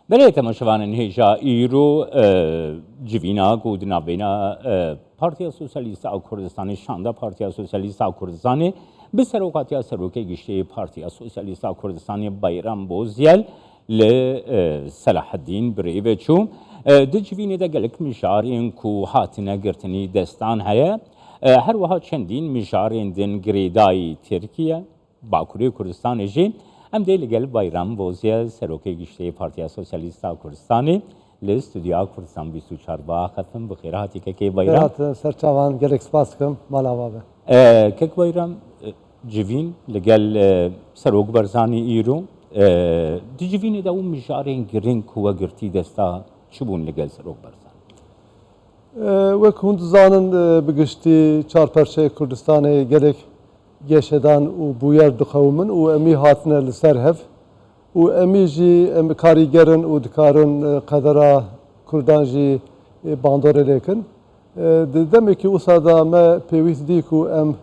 برای تماشاوان هیجا ایرو جوینا گودنا بینا پارتیا سوسیالیست او کردستان شاندا پارتیا سوسیالیست او کردستان به سروقاتیا سروکه گشته پارتیا سوسیالیست او کردستان بایرام بوزیل ل صلاح الدین بریوچو د جوینه د گلک مشارین کو هاتنه گرتنی دستان هيا هر وها چندین مشارین دن گریدای ترکیه باکوری کردستان جی ام دی لگل بایرام بوزیل سروکه گشته پارتیا سوسیالیست او کردستان لاستودیو کردستان 24 با ختم بخیراتی که بایرام سرچاوان گلک سپاس کم مالاوابه که بایرام جوین لگل سروک برزانی ایرو دی جوینه دا اون مشارین گرین کوه گرتی دستا چبون لگل سروک برزان وک هند زانن بگشتی چار پرچه کردستان گلک گشتان و بویر دخومن و امی هاتنه لسر هف و امی جی کاریگرن و دکارن قدرا کردان جی باندوره لیکن دمی که اوسادا ما پیویت دی کو ام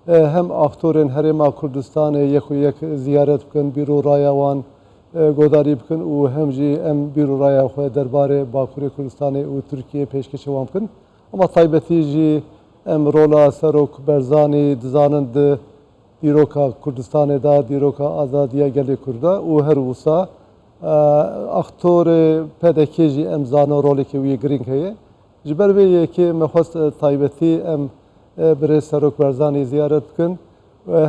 هم اکتورن هرما کردستان یک و یک زیارت بکن بیرو رایوان گوداری بکن و هم جی ام بیرو رای خو درباره باکوری کردستان و ترکیه پیشکش وام بکن اما طایبتی جی ام رولا سروک برزانی دزانند دیروکا کردستان دا دیروکا آزادیا گلی کرده و هر وسا اکتور پدکی جی ام زانو رولی که وی گرینگ هیه جبر وی که مخواست طایبتی ام برای سروک برزانی زیارت بکن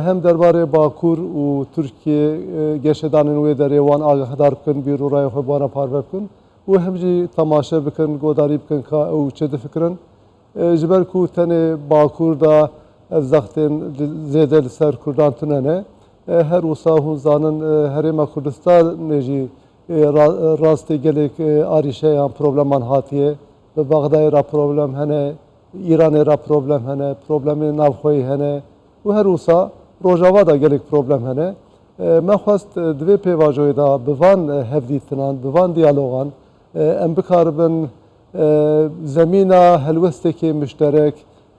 هم درباره باکور و ترکیه گشتان نوی دریوان آگاهدار بکن بیرو رای خو بانا پارو بکن و هم جی تماشا بکن گوداری بکن که او چه فکرن جبر کو تن باکور دا زختن زیده سر کردان تننه هر وسا هون زانن هرما کردستان نجی راستی گلک آریشه هم پروبلمان هاتیه به بغداد را پروبلم هنه ایران را پروبلم هنه پروبلم نافخوی هنه و هر وسا روجاوا دا گلک پروبلم هنه ما خواست دوی پیواجوی دا بوان هفدیتنان بوان دیالوگان ام بکاربن زمینه هلوسته که مشترک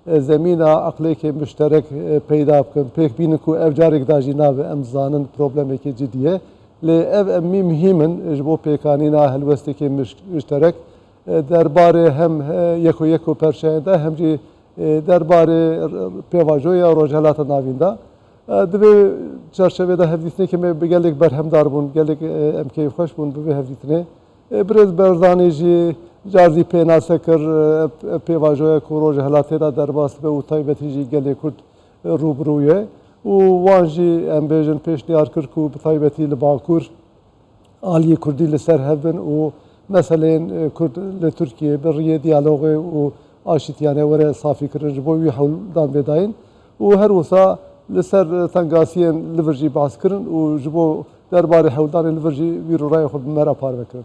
زمینه عقلی که مشترک پیدا کن پیک بینن کو افجارک داجی ناو ام زانن پروبلمی که جدیه لی اف امی مهمن جبو پیکانینا هلوسته که مشترک درباره هم یکو پرشنده هم جی درباره پیواجوی روجهلات ناوینده دوی چرچوه ده هفدیتنی که می بگلک برهم دار بون گلک ام کی خوش بون به هفدیتنی برز برزانی جی جازی پیناسه کر پیواجوی کو روجهلاتی را درباست به و تایبتی جی گلی کرد روبرویه و وانجی ام بیجن پیش نیار کر کو تایبتی لباکور آلی کردی لسر هبن و مثلا کرد لترکیه بریه دیالوگی و آشتیانه وره صافی کرن جبوی حول دان بداین و هر وسا لسر تنگاسیان لورجی باز کرن و جبو درباره حول دان لورجی ویرو رای خود مرا پار بکرن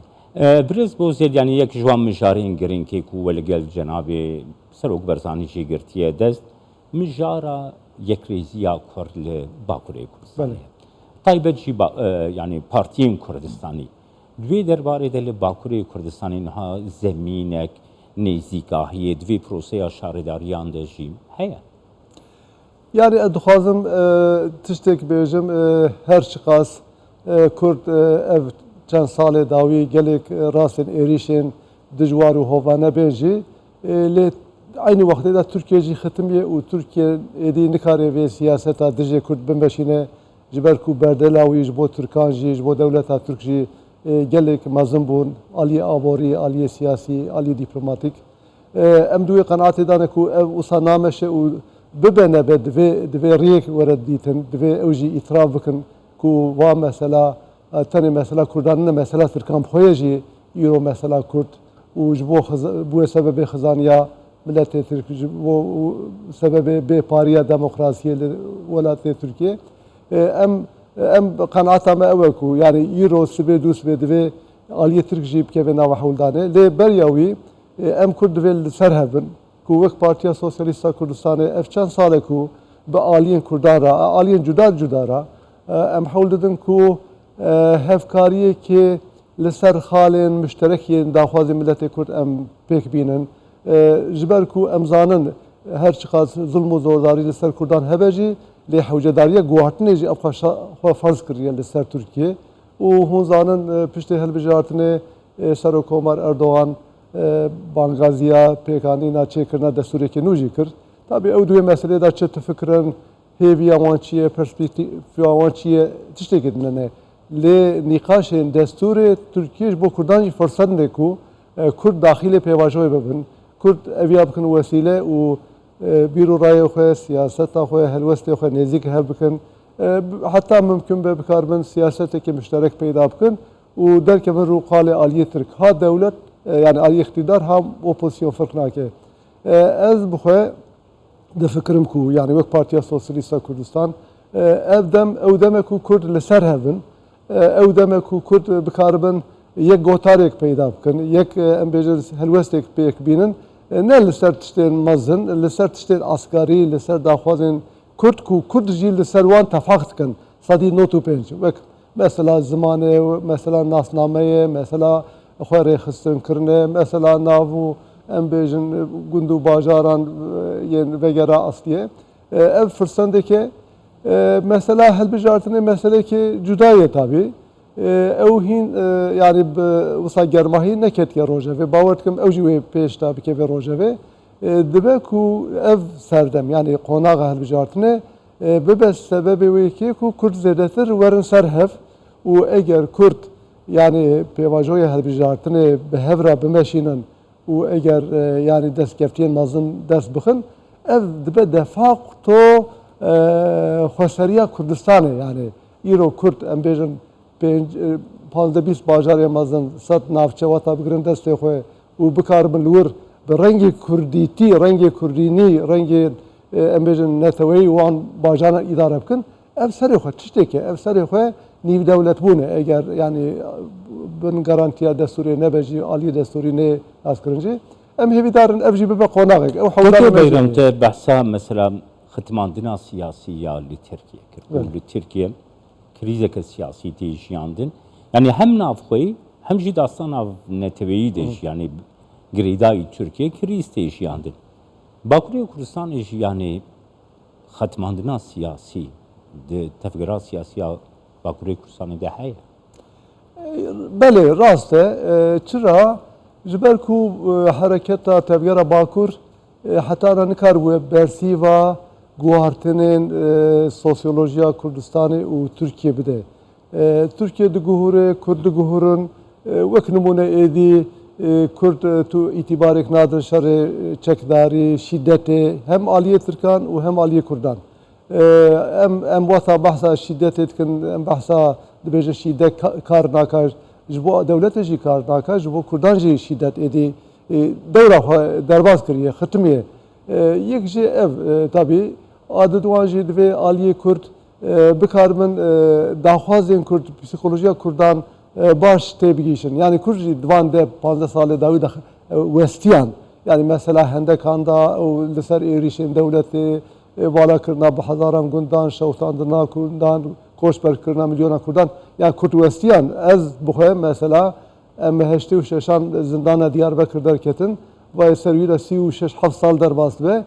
برز بوزید یعنی یک جوان مجارین گرین که کوول گل جناب سروک برزانی جی گرتیه دست مجارا یک ریزیا کرد باکوری کردستانی طایبت جی یعنی پارتیم کردستانی دوی درباره دل باکوری کردستانی نها زمینک نزیکاهی دوی پروسه شارداریان دجیم هیا yani dixwazim tiştek bêjim her çiqas Kurd ev çend salê dawî gelek rastên êrişên dijwar û hovane bên jî lê aynı wextê de Tirkiye jî xitimiye û Tirkiye êdî nikare vê siyaseta dijê Kurd bimeşîne ji ber ku berdela wî ji bo Türkan jî ji bo dewleta Türk jî gelek mezin bûn aliyê aborî aliyê siyasî aliyê dîplomatîk em duê qenaatê dane ku ev wisa nameşe û bibene be divê rêk were dîtin divê ew jî îtiraf bikin ku va mesela tenê mesela Kurdan ne mesela Tirkan xwe jî îro mesela Kurd û ji bo sebebê xizaniya milletê Tirk ji bo sebebê bêpariya demokrasiyê li welatê Tirkiye em qenaata me ew e ku yani îro sibê dû sibê divê aliyê Tirk jî bikeve nava hewldanê lê beriya wî em Kurd divê li ser hevin ku wek Partiya Sosyalîsta Kurdistanê ev çend salê ku bi aliyên Kurdan ra aliyên cuda ra em hewl didin ku hevkariyekê li ser xalên müşterekiyên daxwazê milletê Kurd em pêk bînin ji ber ku em zanin her çiqas zulm û zordarî li ser Kurdan hebe jî lê hewcedariya guhartinê jî ev xwe farz kiriye li ser Tirkiye û hûn zanin piştê hilbijartinê سەرۆکۆمار ئەردۆغان بانگازیە پێکانی ناچێکردنا دەستورێکی نوژی کرد تابێ ئەو دوێ مەسلێدا چ تفکرن هێوی ئەوان چییە پەرسپێکتیڤیاوان چییە تشتێکت منێ لێ نیقاشên دەستورê Tirkiyê ji bo Kurdan jî firsendek û Kurd daxilê pêvajoyê bibin Kurd eviya bikin wesîle û bîrorayê xwe siyaseta xwe helwestê xwe nêzik hev bikin heta mümkün be bikarbin siyasetekê müşterek peyda bikin û derkevin rû qalê aliyê Tirk ha dewlet yani aliyê iqtidar ha opozisyon firq nake ez bixwe difikirim ku yani wek Partiya Sosyalîsta Kurdistan ew deme ku Kurd li ser hevin ew deme ku Kurd bikaribin yek gotarek peyda bikin yek em bêjin helwestek pêk bînin ne li ser tiştên mezin li ser tiştên askarî li ser daxwazên Kurd ku Kurd jî li ser wan tefaq dikin sedî not û pênc wek mesela zimanê mesela nasnameyê mesela xwe rêxistinkirinê mesela nav û em bêjin gund û bajaran yên vegera asliyê ev firsendeke mesela helbijartinê meselekê cudayê tabî ew hîn yani wisa germahî neketiye rojevê bawer dikim ew jî wê pêş da bikeve rojevê dibe ku ev serdem yani qonaxa helbijartinê bibe sebebê wê kê ku Kurd zêdetir werin ser hev û eger Kurd yani pêvajoya helbijartinê bi hev re bimeşînin û eger yani destkeftiyên mezin dest bixin ev dibe defaqto xweseriya Kurdistanê yani îro Kurd em bêjin 15-20 bajarê mezin sed navçe weta bigirin destê xwe û bikaribin li wir bi rengê Kurdîtî, rengê Kurdînî, rengê em bêjin neteweyî wan bajaran îdare bikin ev serê xwe tişteke ev serê xwe nîvdewletbûn e eger yani bin garantiya destûrê nebe jî aliyê destûrî nê azkirin jî em hêvîdarin ev jî bibe qonaxek ew Peki Beyram te behsa mesela xitmandina siyasî ya li Tirkiye kir li Tirkiye krîzeke siyasî tê jiyandin yani hem navxwe hem jî dastan nav neteweyî de yani girêdayî Tirkiye krîz tê jiyandin Bakurê Kurdistanê jî yani xitmandina siyasî di tevgera siyasiya Bakurê Kurdistanê de heye belê rast e çira ji ber ku hereketa tevgera Bakur heta re nikarbûye bersîva guhartinên sosyolojiya Kurdistanê û Tirkiye bide Tirkiye diguhure Kurd diguhurin wek nimûne êdî Kurd tu îtîbarek nadin şerê çekdarî şîddetê hem aliyê Tirkan û hem aliyê Kurdan em wata behsa şîddetê dikin em behsa dibêje şîddet kar naka ji bo dewletê jî kar naka ji bo Kurdan jî şîddet êdî dewra xwe derbas kiriye xitimiye yek jî ev tabî adet wan jî divê aliyê Kurd bikaribin daxwazên Kurd psîkolojiya Kurdan baş tê bigîşin yani Kurd jî divan de 15 salê dawî de westiyan yani mesela hendekan da li ser êrişên dewletê valakirina bi hezaran gundan şewtandina Kurdan koçberkirina milyona Kurdan yani Kurd westiyan ez bixwe mesela em heştê û şeşan zindana Diyarbekir derketin ve ser wî de 36 sal derbas be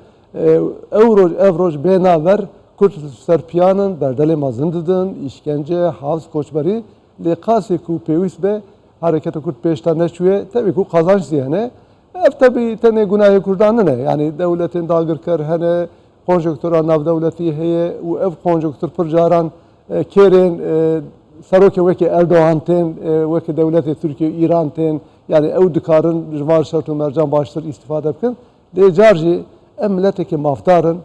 ev roj bênaver Kurd serpiyanin berdelê mezin didin îşkence havz koçberî lê qasê ku pêwîst be hareketa Kurd pêşta neçûye tevî ku qazanç zî hene ev tevî tenê gunahê Kurdan nine yani dewletên dagirker hene konjonktûra navdewletî heye û ev konjonktûr pir caran kêrên serokê wekî Erdogan tên wekî dewletê Tirkiye İran tên yani ew dikarin ji van şert û mercan baştir îstîfade bikin lê car jî em miletekî mafdarin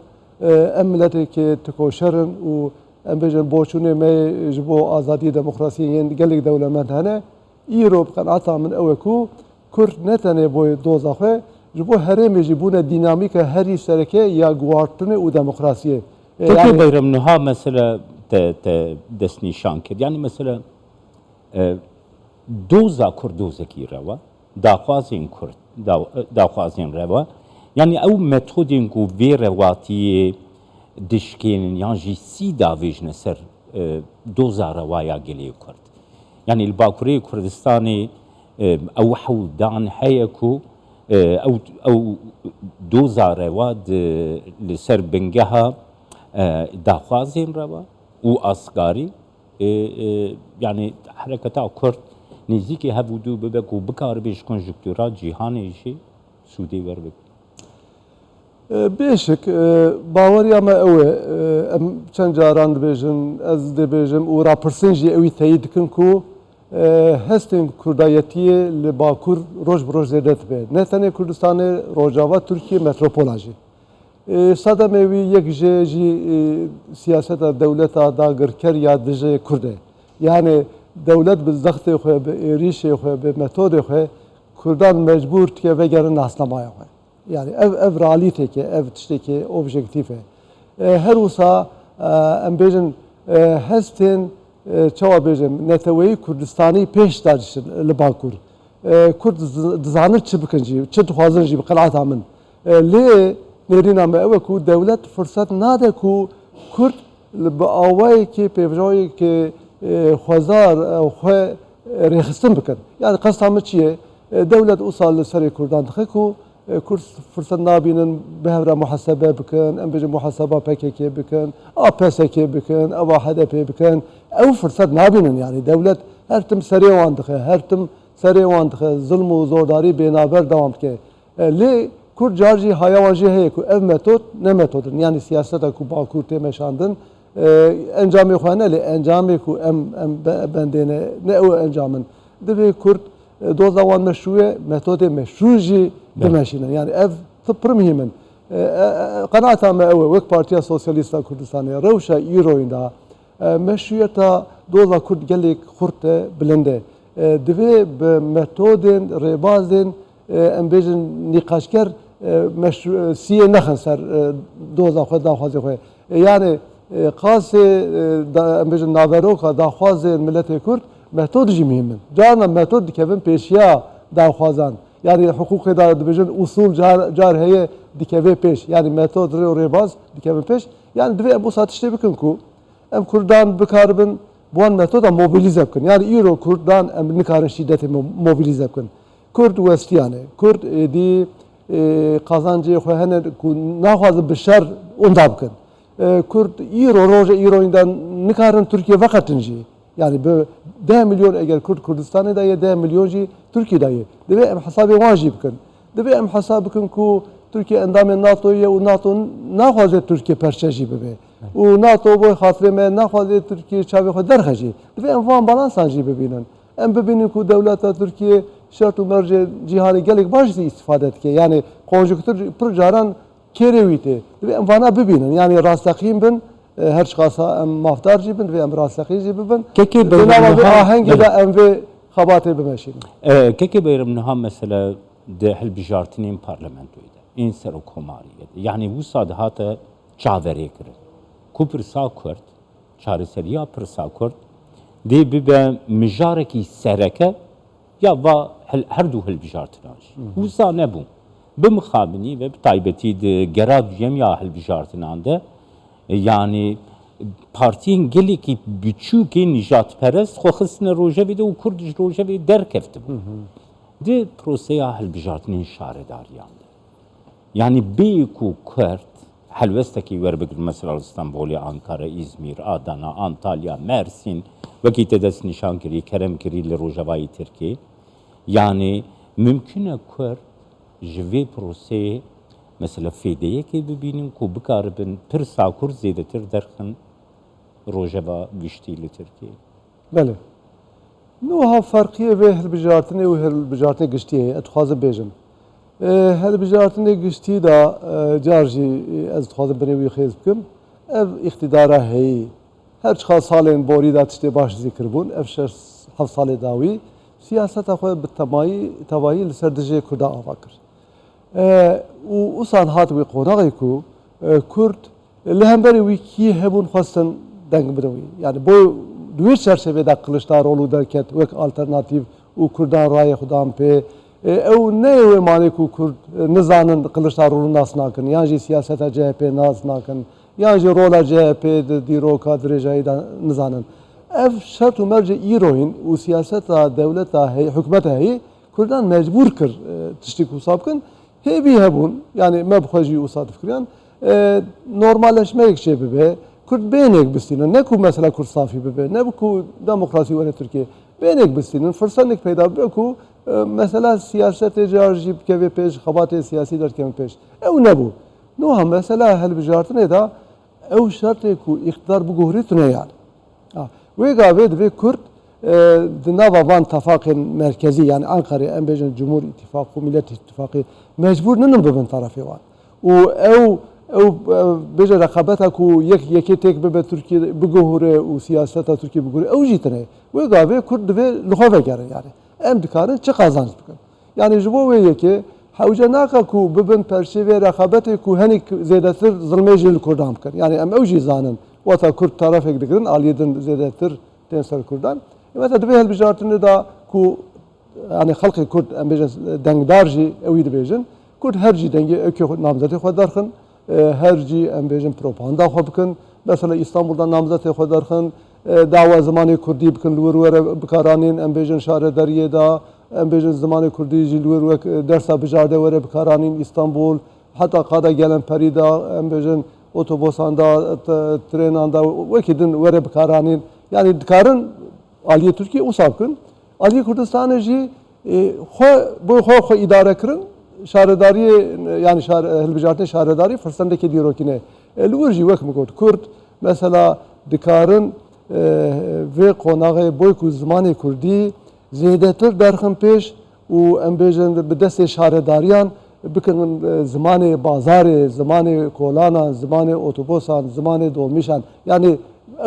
em miletekî tikoşerin û em bêjin boçûnê me ji bo azadiyê demokrasiyê yên gelek dewlemend hene îro bi qenata min ew e ku Kurd ne tenê boy doza xwe ji bo herêmê jî bûne dînamîka herî sereke ya guhartinê û demokrasiyê Peki Beyram niha mesela te destnîşan kir yani mesela doza Kurd dozekî reva daxwazên Kurd daxwazên reva yani ew metodên ku vê rewatiyê dişkênin yan jî sî davêjine ser doza rewaya gelê Kurd yani li Bakurê Kurdistanê ew hewldan heye ku ew doza rewa li ser bingeha daxwazên reva û askarî yani hereketa Kurd نزدیکی هفودو ببه کو بکار بیش کنجکتورا جیهانیشی سودی ور بک. بێشک باوەری ئەمە ئەوێ ئەم چەند جاران دەبێژن ئەس دەبێژم و راپرسنجی ئەوی تەیید دکن و هەستین کوردایەتیە لە باکوور ڕۆژ بڕۆژ زێدەت بێت نەتەنێ کوردستانی ڕۆژاوا تورکیە مەترۆپۆلاژی سەدەمێوی یەک ژێژی سیاسەتە دەولەتە داگرکەر یا دژێ کوردێ یانێ دەولەت bi zextê xwe bi êrişê xwe bi metodê xwe Kurdan mecbur tike vegerin nasnamaya xwe yani ev realîtekê ev tiştekê objektif e her wisa em bêjin hestên çawa bêjim neteweyî Kurdistanî pêş daçin li Bakur Kurd dizanin çi bikin jî çi dixwazin jî bi qenaeta min lê nêrîna me ew e ku dewlet furset nade ku Kurd bi awayekê pêvjoyekê xwezar xwe rêxistin bikin yani qesta min çi ye dewlet wisa li serê Kurdan dixe ku Kurd fırsat nabinin behevre muhasebe bikin, em bêjin muhaseba PKK bikin, a PSK bikin, a HDP bikin. Ew fırsat nabinin yani devlet her tim serê wan dixe, her tim serê wan dixe, zulm û zordarî bênaber devam dike. Lê Kurd car jî haya wan jî heye ku ev metod ne metodin yani siyaseta ku Bakur tê meşandin encamê xwe ne lê encamê ku em bendê ne ew encamin. Divê Kurd doza wan meşruye metodê meşru jî بماشينا يعني اف تبرم هيمن قناعتها ما هو وك بارتيا سوسياليستا كردستانية روشا ايرويندا مشروعتا دولا كرد قالك خرطة بلنده دوی بمتودين ريبازين ام بيجن نقاشكر سية نخن سر دولا خود داخوازي خواه يعني قاسي ام بيجن ناوروكا داخوازي ملت كرد متود جي مهمن جانا متود كيفن بيشيا داخوازان yani hukuk idare dibêjin usul car heye dikeve pêş yani metod rê û rêbaz dikeve pêş yani divê em bu saat tiştê bikin ku em Kurdan bikaribin bu wan metoda mobilize bikin yani îro Kurdan em nikarin şîddetê mobilize bikin Kurd westiyane Kurd êdî qazancê xwe hene ku naxwazin bi şer onda bikin Kurd îro roja îroyîndan nikarin Tirkiye veqetin jî yani 10 milyon eğer Kürt Kurdistan'da ya 10 milyon jî Türkiye'de ye. Deve em hesabı wajib bikin. Deve em hesab bikin ku Türkiye endamê NATO'ya û NATO naxwaze Türkiye perçe jî bibe. û NATO boy xatirê me naxwaze Türkiye çavê xwe derxe jî. Deve em van balansan jî bibînin. Em bibînin ku dewleta Türkiye şert û mercê cîhanê gelek baş jî istifade dike. Yani konjonktür pir caran kêrê wî tê. Deve em vana bibînin. Yani rastexîn bin her çıkarsa em mafdar jî bin ve em rastexî jî bibin. Kekê Denava ahengê de em vê xebatê bimeşînin. Kekê beyrimniha mesela de hilbijartinên parlamentoyê de ên serokkomariyê de yani wisa dihate çaverê kirin. Ku pirsa Kurd çareseriya pirsa Kurd dê bibe mijarekî sereke ya va her du hilbijartina jî. Wisa nebû. Bi mixabinî ve bi taybetî di gera duyem ya hilbijartinan de yani partiyên gelekî biçûkê nijatperest xwe xistine rojevê de û Kurd ji rojevê derkeftibû. Di proseya hilbijartinên şaredariyan de. Yani bê ku Kurd helwestekî werbigir mesela İstanbolê, Ankara, İzmir, Adana, Antalya, Mersin wekî te dest nîşan kirî, kerem kirî li rojavayê Tirkiye. Yani mümkün e Kurd ji vê proseyê mesela fêdeyekê bibînin ku bikaribin pirsa Kurd zêdetir derxin rojeva giştî li Tirkiye. Bele. Nuha farkiye ve hilbijartinê û hilbijartinê giştî heye. Ez dixwazim bêjim. Hilbijartinê giştî da car jî ez dixwazim binê wî xêz bikim. Ev iqtidara heyî. Her çiqa salên borî da tiştê baş zîkirbûn. Ev 6-7 salê dawî siyaseta xwe bi tevahî li ser dijê Kurda ava kir. û wisa hat wî qonaxê ku Kurd li hemberî wî kî hebûn xwestin deng bidin wî. Yani bu duê çerçevede Kılıçdaroğlu derket wek alternatîv û Kurdan rayê xwe dan pê ew ne wê malê ku Kurd nizanin Kılıçdaroğlu nas nakin yan jî siyaseta CHP nas nakin yan jî rola CHP di dîroka dirêjayî de nizanin. Ev şert û mercê îroyîn û siyaseta dewleta hikûmeta heyî Kurdan mecbur kir tiştî ku wisa bikin hêvî hebûn yani me bi xwe jî wisa difkiriyan normalleşmeyek jê bibe Kurd bênek bistînin ne ku mesela Kurd safî bibe ne ku demokrasî were Tirkiye benek bistinin fırsatlık peyda beku mesela siyasete jarjib keve peş xabatê siyasî derkevin peş ew nebu nuha mesela helbijartinê da ew şertê ku iqtidar biguhrî tune yani wê gavê divê Kurd di nava van tefaqên merkezî yani Ankara'ya em bêjin Cumhur İttifakı Millet İttifakı mecbur ninin bibin tarafê wan û ew bêje rekabeta ku yekê têk bibe Tirkiye biguhure û siyaseta Tirkiye biguhure ew jî tune wê gavê Kurd divê li xwe vegerin yani em dikarin çi qazanc bikin yani ji bo wê yekê hewce naka ku bibin perşêvê rekabetê ku hinek zêdetir zilmê jî li Kurdan bikin yani em ew jî zanin wata Kurd tarafek dikirin aliyê din zêdetir tên ser Kurdan mesela divê hilbijartinê da ku yani xelkê Kurd em bêjin dengdar jî ew jî dibêjin Kurd her jî dengê ekê namzetê xwe derxin her jî em bêjin propaganda xwe bikin mesela İstanbul'da namzetê xwe derxin dawa zimanê Kurdî bikin li wir were bikaranîn em bêjin şaredariyê da em bêjin zimanê Kurdî jî li wir wek dersa bijarde were bikaranîn İstanbul heta qada gelen perî da em bêjin otobosan da trênan da wekî din were bikaranîn yani dikarin aliyê Tirkiye wisa bikin aliyê Kurdistanê jî xwe îdare kirin şaredariyê yani hilbijartinê şaredarî firsendekê dîrokîne li wir jî wek min got Kurd mesela dikarin vê qonaxê boy ku zimanê Kurdî zêdetir derxin pêş û em bêjin bi destê şaredariyan bikin zimanê bazarê, zimanê kolanan, zimanê otobosan, zimanê dolmîşan yani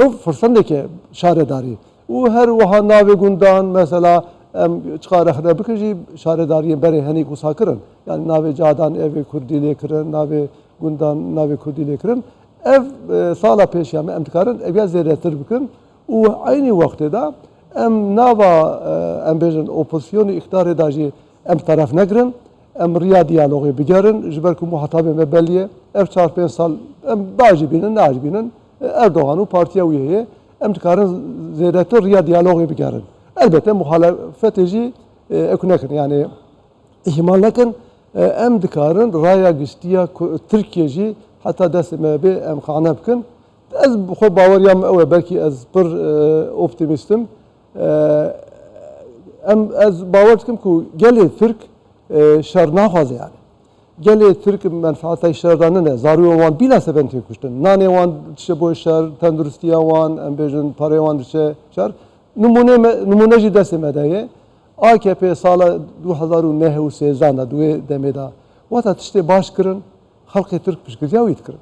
ew firsendeke şaredarî û her wiha navê gundan mesela em çiqa rexne bikin jî şaredariyên berê henîk wisa kirin yani navê cadan evê Kurdî lê kirin navê gundan navê Kurdî lê kirin ev sala pêşiya me em dikarin ev ya zêdetir bikin û aynî wextê da em nava em bêjin opozisyonê îxtidarê da jî em taraf negirin em riya diyalogê bigerin ji ber ku muhetabên me belli ye ev 4-5 sal em bajî bînin najî bînin Erdogan û partiya wî heye em dikarin zêdetir riya diyalogê bigerin elbette muhalefetê jî ew nekin yani ihmal nekin em dikarin raya giştiya Tirkiye jî heta destê me bê em qane bikin ez xwe baweriya me ew e belkî ez pir optîmîstim ez bawer dikim ku gelê Tirk şer naxwaze yani gelê Tirk menfaeta şer da nine zarûya wan bîla sebin tê kuştin nanê wan diçe bo şer tenduristiya wan em bêjin parê wan diçe şer numune jî destê me de ye AKP sala 2013 da duê demê da wata tiştê baş kirin xelkê Tirk piştgiriya wî dikirin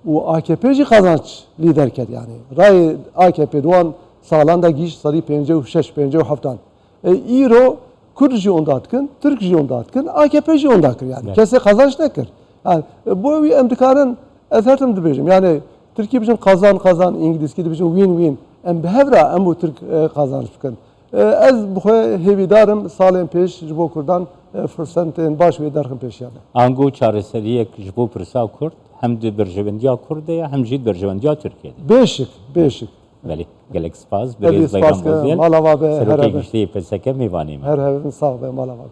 û AKP jî qazanç lîder ket yani rayê AKP wan salan da gîj serî 56-57 îro Kurd jî onda dikin Tirk jî onda dikin AKP jî onda kir yani kesê qazanç nekir yani bo wî em dikarin ez her tim dibêjim yani Tirkiye bijin qazan İngilîskî dibêjin win em bi hevra em û Tirk qazanç bikin ez bi xwe hêvîdarim salên pêş ji bo Kurdan firsentên baş wê derxin pêşiya me Ango çareseriyek ji bo pirsa Kurd hem di berjevendiya Kurdê ye hem jî berjevendiya Tirkiyeyê Beşik Belê gelek spas Belê birêz spas Beyram Bozîl malava be serokê giştî PSK mêvanê me her hevin sağ be malava